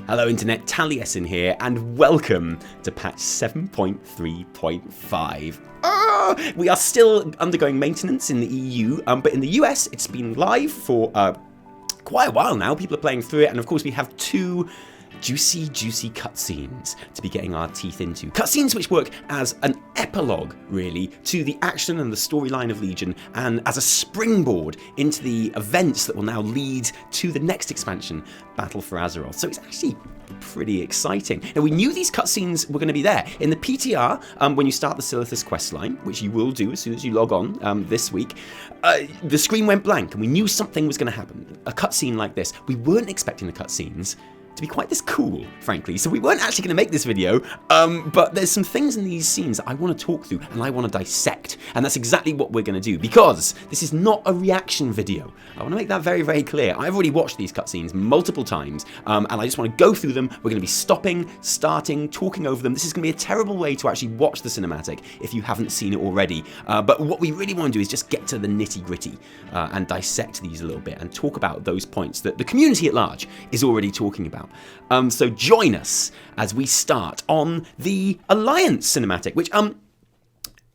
Hello Internet, Taliesin here, and welcome to patch 7.3.5. We are still undergoing maintenance in the EU, but in the US it's been live for quite a while now. People are playing through it, and of course we have two juicy cutscenes to be getting our teeth into. Cutscenes which work as an epilogue, really, to the action and the storyline of Legion, and as a springboard into the events that will now lead to the next expansion, Battle for Azeroth. So it's actually pretty exciting. Now, we knew these cutscenes were going to be there. In the PTR, when you start the Sylvanas questline, which you will do as soon as you log on this week, the screen went blank and we knew something was going to happen. A cutscene like this. We weren't expecting the cutscenes to be quite this cool, frankly. So we weren't actually going to make this video, but there's some things in these scenes that I want to talk through and I want to dissect, and that's exactly what we're going to do, because this is not a reaction video. I want to make that very, very clear. I've already watched these cutscenes multiple times, and I just want to go through them. We're going to be stopping, starting, talking over them. This is going to be a terrible way to actually watch the cinematic if you haven't seen it already, but what we really want to do is just get to the nitty-gritty and dissect these a little bit and talk about those points that the community at large is already talking about. So join us as we start on the Alliance cinematic, which,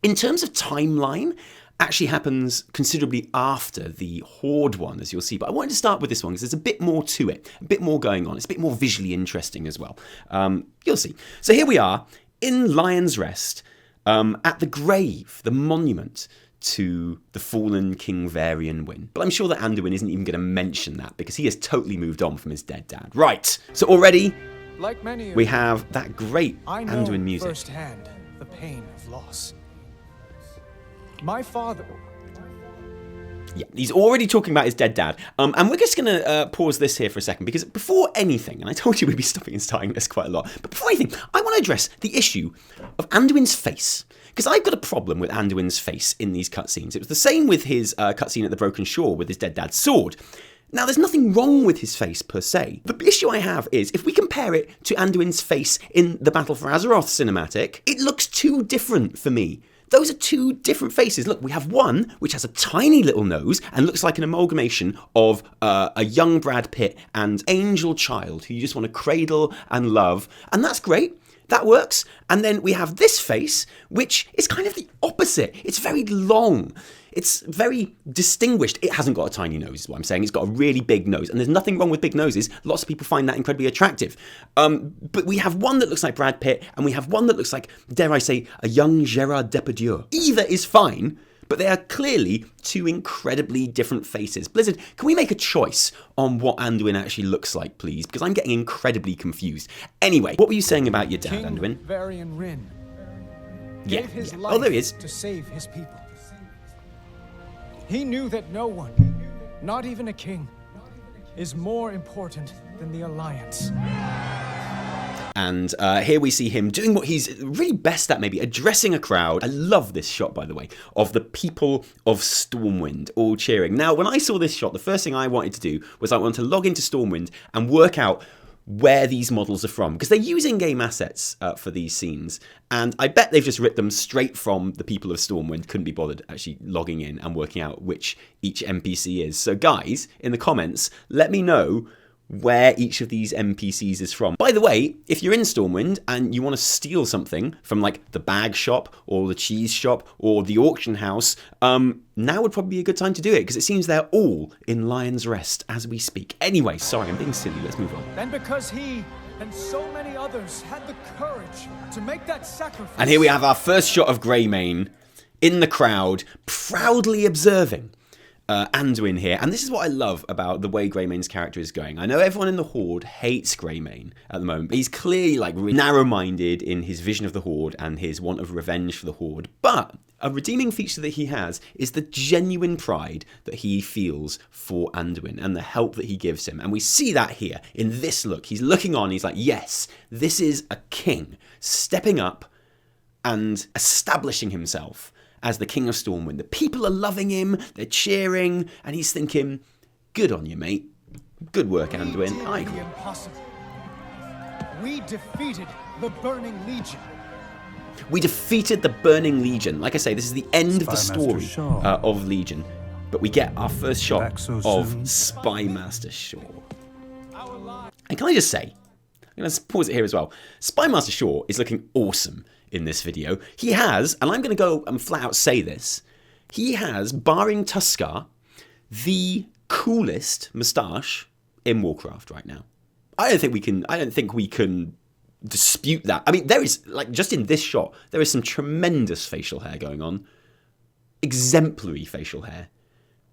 in terms of timeline, actually happens considerably after the Horde one, as you'll see. But I wanted to start with this one because there's a bit more to it, a bit more going on. It's a bit more visually interesting as well. You'll see. So here we are in Lion's Rest, at the grave, the monument to the fallen King Varian Win. But I'm sure that Anduin isn't even going to mention that because he has totally moved on from his dead dad. Right, so already like many we have that great Anduin music. Firsthand the pain of loss. My father... Yeah, he's already talking about his dead dad. And we're just going to pause this here for a second, because before anything, and I told you we'd be stopping and starting this quite a lot, but before anything, I want to address the issue of Anduin's face. Because I've got a problem with Anduin's face in these cutscenes. It was the same with his cutscene at the Broken Shore with his dead dad's sword. Now, there's nothing wrong with his face per se. The issue I have is, if we compare it to Anduin's face in the Battle for Azeroth cinematic, it looks too different for me. Those are two different faces. Look, we have one which has a tiny little nose and looks like an amalgamation of a young Brad Pitt and angel child who you just want to cradle and love. And that's great. That works. And then we have this face, which is kind of the opposite. It's very long. It's very distinguished. It hasn't got a tiny nose, is what I'm saying. It's got a really big nose. And there's nothing wrong with big noses. Lots of people find that incredibly attractive. But we have one that looks like Brad Pitt, and we have one that looks like, dare I say, a young Gerard Depardieu. Either is fine, but they are clearly two incredibly different faces. Blizzard, can we make a choice on what Anduin actually looks like, please? Because I'm getting incredibly confused. Anyway, what were you saying about your dad, Anduin? Varian Win Yeah. his Oh, life there he is. to save his people. He knew that no one, not even a king, is more important than the Alliance. And here we see him doing what he's really best at, maybe, addressing a crowd. I love this shot, by the way, of the people of Stormwind all cheering. Now, when I saw this shot, the first thing I wanted to do was I wanted to log into Stormwind and work out where these models are from, because they're using in-game assets for these scenes, and I bet they've just ripped them straight from the people of Stormwind. Couldn't be bothered actually logging in and working out which each NPC is. So guys, in the comments, let me know where each of these NPCs is from. By the way, if you're in Stormwind and you want to steal something from like the bag shop or the cheese shop or the auction house, now would probably be a good time to do it, because it seems they're all in Lion's Rest as we speak. Anyway, sorry, I'm being silly. Let's move on. And because he and so many others had the courage to make that sacrifice. And here we have our first shot of Greymane in the crowd, proudly observing Anduin here. And this is what I love about the way Greymane's character is going. I know everyone in the Horde hates Greymane at the moment, but he's clearly like really narrow-minded in his vision of the Horde and his want of revenge for the Horde. But a redeeming feature that he has is the genuine pride that he feels for Anduin and the help that he gives him. And we see that here in this look. He's looking on, he's like, yes, this is a king stepping up and establishing himself as the King of Stormwind. The people are loving him, they're cheering, and he's thinking, good on you, mate. Good work, Anduin. I agree. Impossible. We defeated the Burning Legion. We defeated the Burning Legion. Like I say, this is the end of the story of Legion. But we get our first shot of Spy Master Shaw. And can I just say, Let's pause it here as well. Spymaster Shaw is looking awesome in this video. He has, and I'm going to go and flat out say this, he has, barring Tuskar, the coolest moustache in Warcraft right now. I don't think we can dispute that. I mean, there is, like, just in this shot, there is some tremendous facial hair going on. Exemplary facial hair.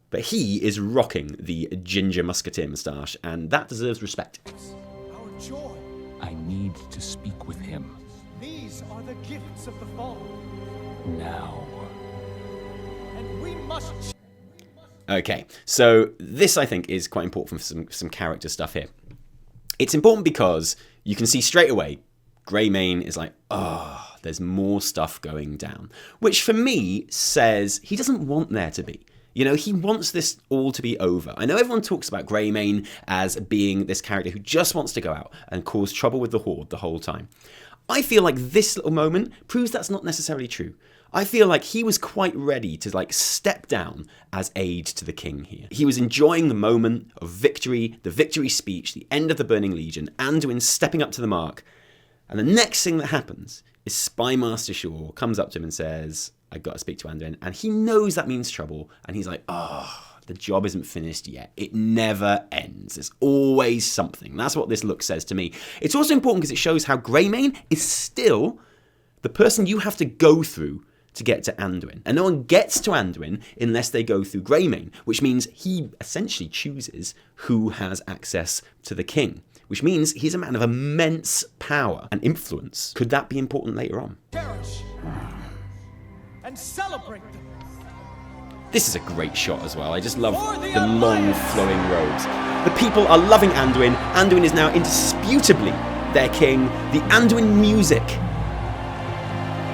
But he is rocking the ginger musketeer moustache, and that deserves respect. Our joy. I need to speak with him. These are the gifts of the fallen. Now. And we must... Okay, so this, I think, is quite important for some character stuff here. It's important because you can see straight away, Greymane is like, oh, there's more stuff going down. Which, for me, says he doesn't want there to be. You know, he wants this all to be over. I know everyone talks about Greymane as being this character who just wants to go out and cause trouble with the Horde the whole time. I feel like this little moment proves that's not necessarily true. I feel like he was quite ready to, like, step down as aide to the king here. He was enjoying the moment of victory, the victory speech, the end of the Burning Legion, Anduin stepping up to the mark. And the next thing that happens is Spymaster Shaw comes up to him and says, I've got to speak to Anduin. And he knows that means trouble. And he's like, oh, the job isn't finished yet. It never ends. There's always something. That's what this look says to me. It's also important because it shows how Greymane is still the person you have to go through to get to Anduin. And no one gets to Anduin unless they go through Greymane, which means he essentially chooses who has access to the king, which means he's a man of immense power and influence. Could that be important later on? Cherish and celebrate them. This is a great shot as well. I just love the long flowing robes. The people are loving Anduin. Anduin is now indisputably their king. The Anduin music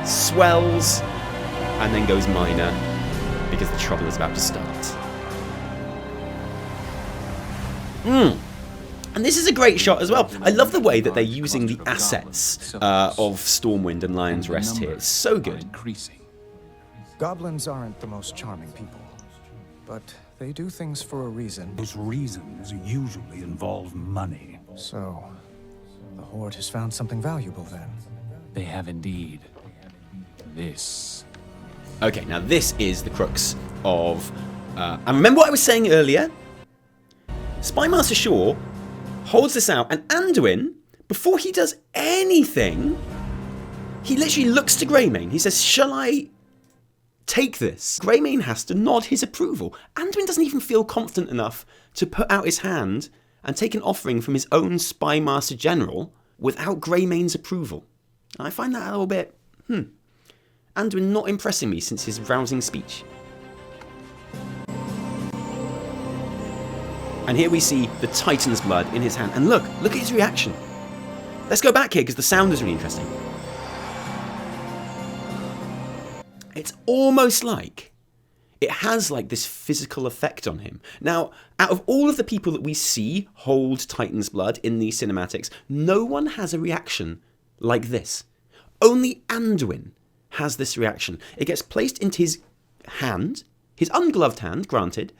swells and then goes minor because the trouble is about to start. And this is a great shot as well. I love the way that they're using the assets of Stormwind and Lion's Rest here. It's so good. Goblins aren't the most charming people, but they do things for a reason. Those reasons usually involve money. So, the Horde has found something valuable then. They have indeed. This. Okay, now this is the crux of... and remember what I was saying earlier? Spymaster Shaw holds this out, and Anduin, before he does anything, he literally looks to Greymane. He says, shall I take this? Greymane has to nod his approval. Anduin doesn't even feel confident enough to put out his hand and take an offering from his own Spymaster General without Greymane's approval. I find that a little bit, Anduin not impressing me since his rousing speech. And here we see the Titan's blood in his hand. And look at his reaction. Let's go back here because the sound is really interesting. It's almost like it has like this physical effect on him. Now, out of all of the people that we see hold Titan's blood in these cinematics, no one has a reaction like this. Only Anduin has this reaction. It gets placed into his hand, his ungloved hand, granted,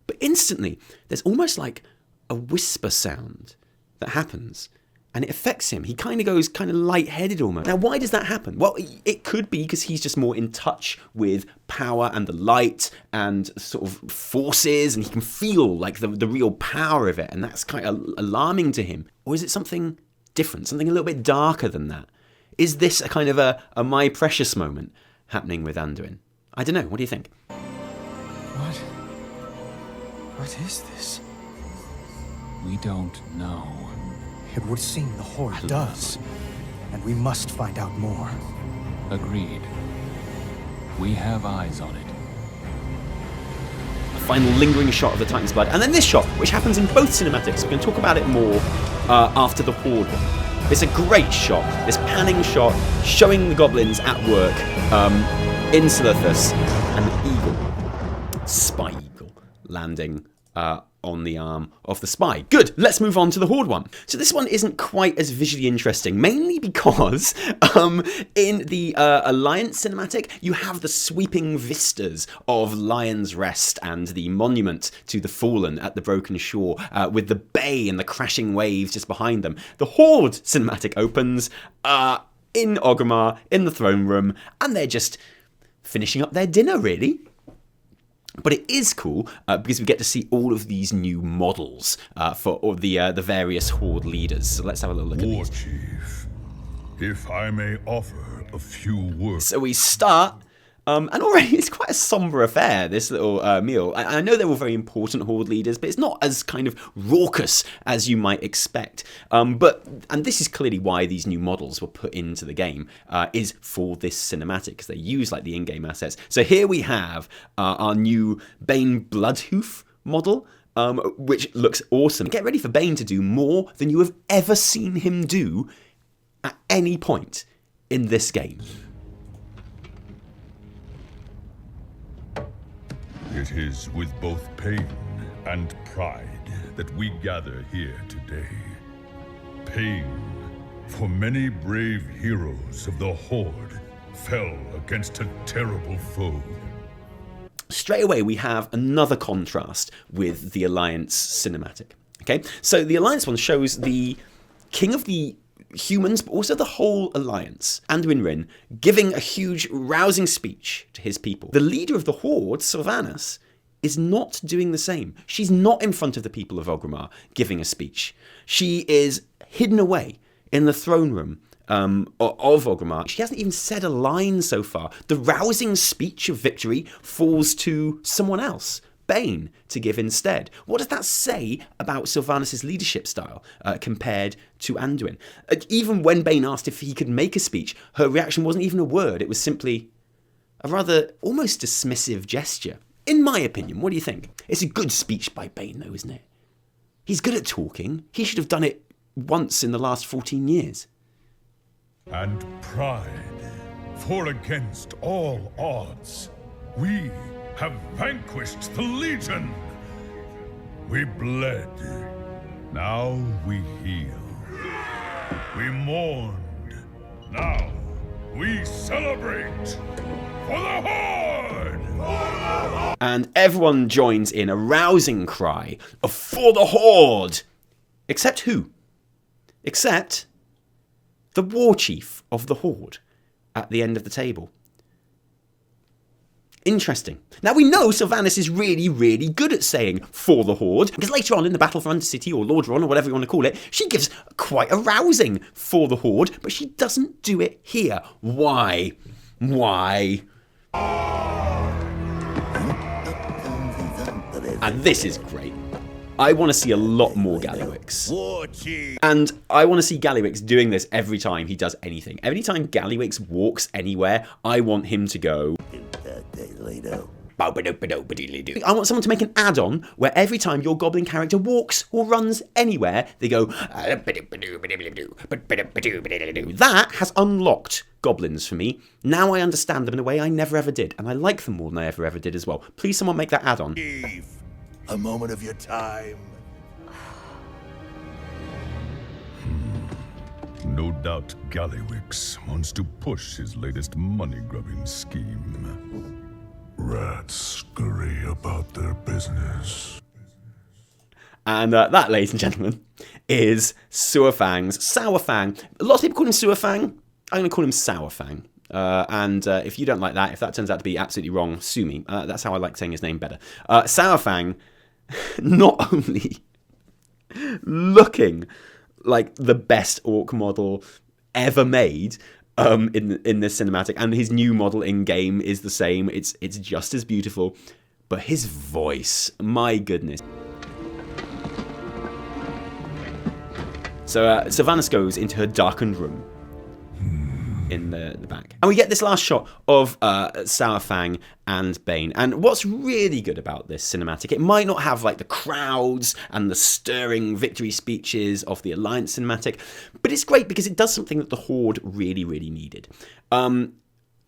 but instantly there's almost like a whisper sound that happens. And it affects him. He kind of goes kind of lightheaded almost. Now, why does that happen? Well, it could be because he's just more in touch with power and the light and sort of forces, and he can feel like the real power of it, and that's kind of alarming to him. Or is it something different, something a little bit darker than that? Is this a kind of a My Precious moment happening with Anduin? I don't know. What do you think? What is this? We don't know. It would seem the Horde does, and we must find out more. Agreed. We have eyes on it. A final lingering shot of the Titan's blood, and then this shot, which happens in both cinematics. We're going to talk about it more after the Horde one. It's a great shot, this panning shot, showing the goblins at work in Sylvanas, and the eagle, spy eagle, landing on the arm of the spy. Good, let's move on to the Horde one. So this one isn't quite as visually interesting, mainly because in the Alliance cinematic, you have the sweeping vistas of Lion's Rest and the monument to the fallen at the broken shore, with the bay and the crashing waves just behind them. The Horde cinematic opens in Orgrimmar, in the throne room, and they're just finishing up their dinner, really. But it is cool because we get to see all of these new models for all the various Horde leaders. So let's have a little look at these. Chief, if I may offer a few words. So we start, and already it's quite a somber affair, this little meal. I know they're all very important Horde leaders, but it's not as kind of raucous as you might expect. And this is clearly why these new models were put into the game, is for this cinematic, because they use like the in-game assets. So here we have our new Baine Bloodhoof model, which looks awesome. Get ready for Baine to do more than you have ever seen him do at any point in this game. It is with both pain and pride that we gather here today. Pain, for many brave heroes of the Horde fell against a terrible foe. Straight away, we have another contrast with the Alliance cinematic. Okay, so the Alliance one shows the king of the humans, but also the whole Alliance, Anduin, giving a huge, rousing speech to his people. The leader of the Horde, Sylvanas, is not doing the same. She's not in front of the people of Orgrimmar giving a speech. She is hidden away in the throne room of Orgrimmar. She hasn't even said a line so far. The rousing speech of victory falls to someone else, Baine, to give instead. What does that say about Sylvanas' leadership style compared to Anduin? Even when Baine asked if he could make a speech, her reaction wasn't even a word. It was simply a rather almost dismissive gesture. In my opinion, what do you think? It's a good speech by Baine, though, isn't it? He's good at talking. He should have done it once in the last 14 years. And pride, for against all odds, we have vanquished the Legion. We bled. Now we heal. We mourned. Now we celebrate. For the Horde! And everyone joins in a rousing cry of "For the Horde!" Except who? Except the war chief of the Horde at the end of the table. Interesting. Now we know Sylvanas is really, really good at saying "for the Horde," because later on in the Battle for Undercity, or Lordaeron, or whatever you want to call it, she gives quite a rousing "for the Horde," but she doesn't do it here. Why? Why? And this is great. I want to see a lot more Gallywix. And I want to see Gallywix doing this every time he does anything. Every time Gallywix walks anywhere, I want him to go... I want someone to make an add-on where every time your goblin character walks or runs anywhere, they go... That has unlocked goblins for me. Now I understand them in a way I never ever did, and I like them more than I ever did as well. Please someone make that add-on. A moment of your time. No doubt Gallywix wants to push his latest money-grubbing scheme. Rats scurry about their business. And that, ladies and gentlemen, is Suarfang's Saurfang. Lots of people call him Suarfang. I'm going to call him Saurfang. And if you don't like that, if that turns out to be absolutely wrong, sue me. That's how I like saying his name better. Saurfang, not only looking like the best orc model ever made in this cinematic, and his new model in game is the same. It's just as beautiful, but his voice, my goodness. So Sylvanas goes into her darkened room in the back, and we get this last shot of Suarfang and Baine. And what's really good about this cinematic, it might not have like the crowds and the stirring victory speeches of the Alliance cinematic, but it's great because it does something that the Horde really needed.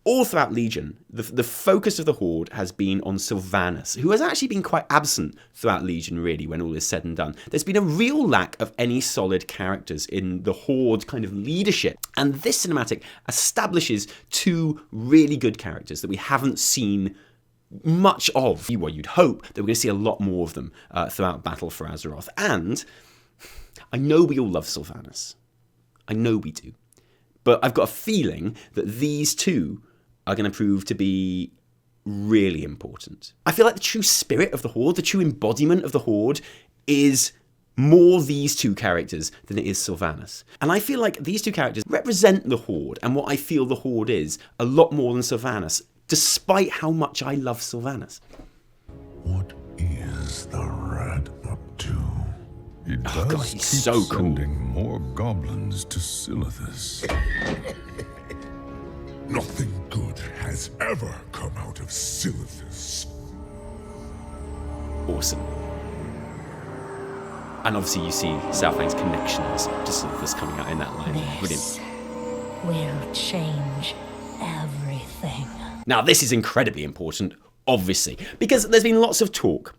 All throughout Legion, the focus of the Horde has been on Sylvanas, who has actually been quite absent throughout Legion, really, when all is said and done. There's been a real lack of any solid characters in the Horde kind of leadership, and this cinematic establishes two really good characters that we haven't seen much of. Well, you'd hope that we're going to see a lot more of them throughout Battle for Azeroth. And I know we all love Sylvanas. I know we do. But I've got a feeling that these two are going to prove to be really important. I feel like the true spirit of the Horde, the true embodiment of the Horde, is more these two characters than it is Sylvanas. And I feel like these two characters represent the Horde and what I feel the Horde is a lot more than Sylvanas, despite how much I love Sylvanas. What is the rat up to? He does God, he's keep so cool. sending more goblins to Silithus. Nothing good has ever come out of Silithus. Awesome. And obviously you see Suarfang's connections to Silithus coming out in that line. This will change everything. Now, this is incredibly important, obviously, because there's been lots of talk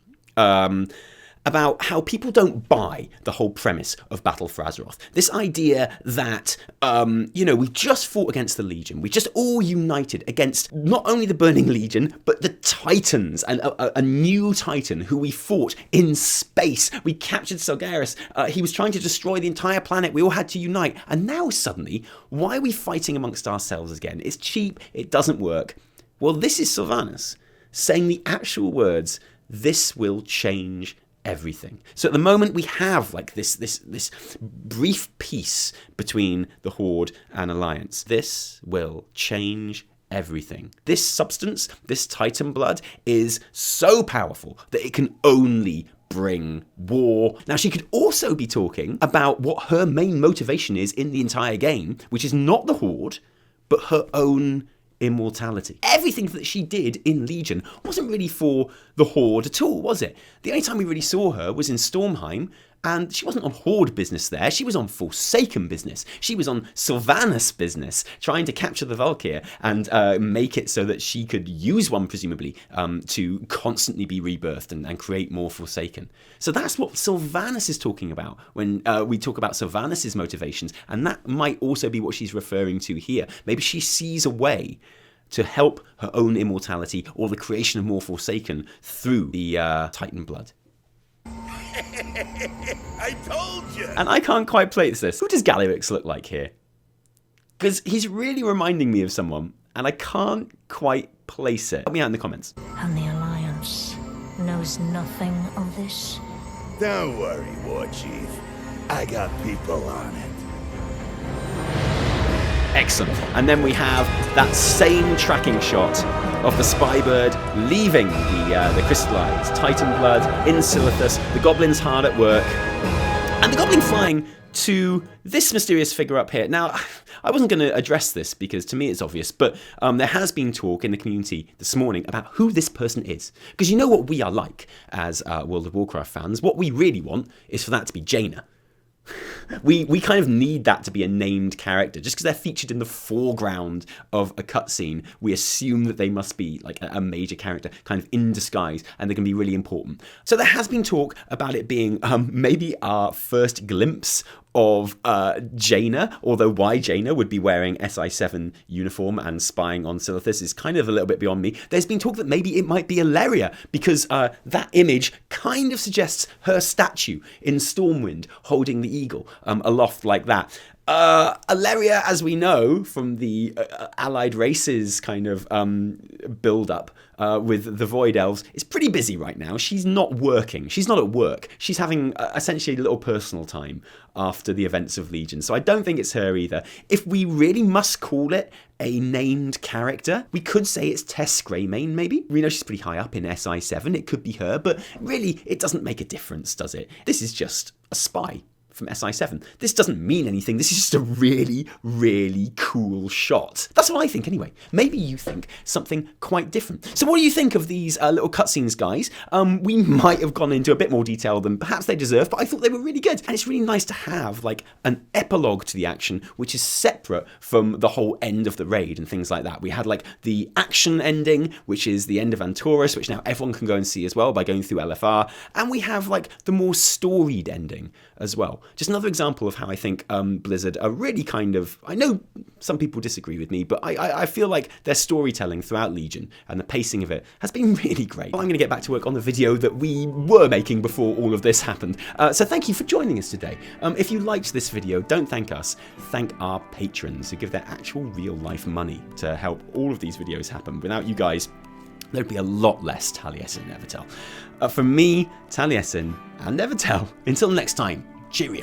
about how people don't buy the whole premise of Battle for Azeroth. This idea that, we just fought against the Legion. We just all united against not only the Burning Legion, but the Titans, and a new Titan who we fought in space. We captured Selgaris. He was trying to destroy the entire planet. We all had to unite. And now suddenly, why are we fighting amongst ourselves again? It's cheap. It doesn't work. Well, this is Sylvanas saying the actual words, "This will change everything." So at the moment we have like this brief peace between the Horde and Alliance. This will change everything. This substance, this Titan blood, is so powerful that it can only bring war. Now, she could also be talking about what her main motivation is in the entire game, which is not the Horde, but her own immortality. Everything that she did in Legion wasn't really for the Horde at all, was it? The only time we really saw her was in Stormheim, and she wasn't on Horde business there. She was on Forsaken business. She was on Sylvanas business, trying to capture the Valkyr and make it so that she could use one, presumably, to constantly be rebirthed and create more Forsaken. So that's what Sylvanas is talking about when we talk about Sylvanas' motivations, and that might also be what she's referring to here. Maybe she sees a way to help her own immortality or the creation of more Forsaken through the Titan blood. I told you! And I can't quite place this. Who does Gallywix look like here? Because he's really reminding me of someone, and I can't quite place it. Help me out in the comments. And the Alliance knows nothing of this? Don't worry, War Chief. I got people on it. Excellent. And then we have that same tracking shot of the Spybird leaving the crystallized Titan blood in Silithus, the goblins hard at work, and the goblin flying to this mysterious figure up here. Now, I wasn't going to address this because to me it's obvious, but there has been talk in the community this morning about who this person is. Because you know what we are like as World of Warcraft fans. What we really want is for that to be Jaina. We kind of need that to be a named character. Just because they're featured in the foreground of a cutscene, we assume that they must be like a major character, kind of in disguise, and they're going to be really important. So there has been talk about it being maybe our first glimpse of Jaina, although why Jaina would be wearing SI7 uniform and spying on Silithus is kind of a little bit beyond me. There's been talk that maybe it might be Alleria, because that image kind of suggests her statue in Stormwind holding the eagle aloft like that. Alleria, as we know from the allied races kind of build-up with the Void Elves, is pretty busy right now. She's not working. She's not at work. She's having essentially a little personal time after the events of Legion. So I don't think it's her either. If we really must call it a named character, we could say it's Tess Greymane, maybe. We know she's pretty high up in SI7. It could be her, but really, it doesn't make a difference, does it? This is just a spy from SI7. This doesn't mean anything. This is just a really, really cool shot. That's what I think anyway. Maybe you think something quite different. So what do you think of these little cutscenes, guys? We might have gone into a bit more detail than perhaps they deserve, but I thought they were really good. And it's really nice to have like an epilogue to the action, which is separate from the whole end of the raid and things like that. We had like the action ending, which is the end of Antorus, which now everyone can go and see as well by going through LFR. And we have like the more storied ending as well. Just another example of how I think Blizzard are really kind of, I know some people disagree with me, but I feel like their storytelling throughout Legion and the pacing of it has been really great. Well, I'm going to get back to work on the video that we were making before all of this happened. So thank you for joining us today. If you liked this video, don't thank us, thank our patrons who give their actual real life money to help all of these videos happen. Without you guys, there'd be a lot less Taliesin and Evitel. From me, Taliesin and Evitel. Until next time, cheerio.